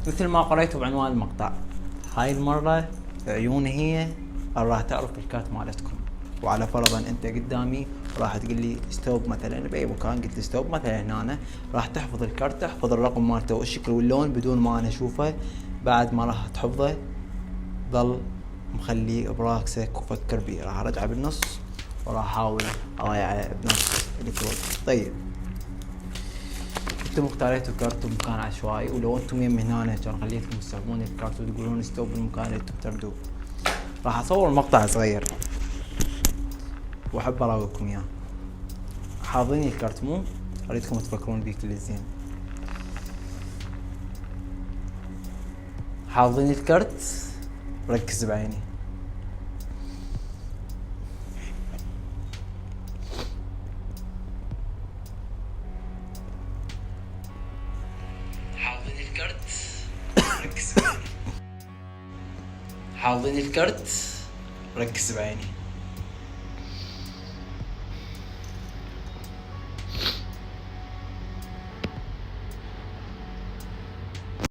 مثل ما قريتوا بعنوان المقطع، هاي المرة عيوني هي راح تعرف الكارت مالتكم. وعلى فرضا انت قدامي راح تقول لي ستوب مثلا باي مكان، قلت لي ستوب مثلا هنا، راح تحفظ الكارت، تحفظ الرقم مالته والشكل واللون بدون ما انا اشوفه. بعد ما راح تحفظه ضل مخليه براسك وفكر بيه. راح ارجع بالنص وراح احاول اضيعه بنفس الوقت. طيب انتم اختاريتوا كارت بمكان عشوائي، ولو انتم يم هنا كان خليتكم تستخدمون الكارت وتقولون ستوب بالمكان اللي انتم تردوه. راح اصور مقطع صغير واحب اراويكم اياه. حافظين الكارت مو؟ اريدكم تفكرون بيه كل زين. حافظين الكارت؟ ركز بعيني. حافظين الكارت؟ ركز بعيني. حافظين الكارت؟ ركز بعيني.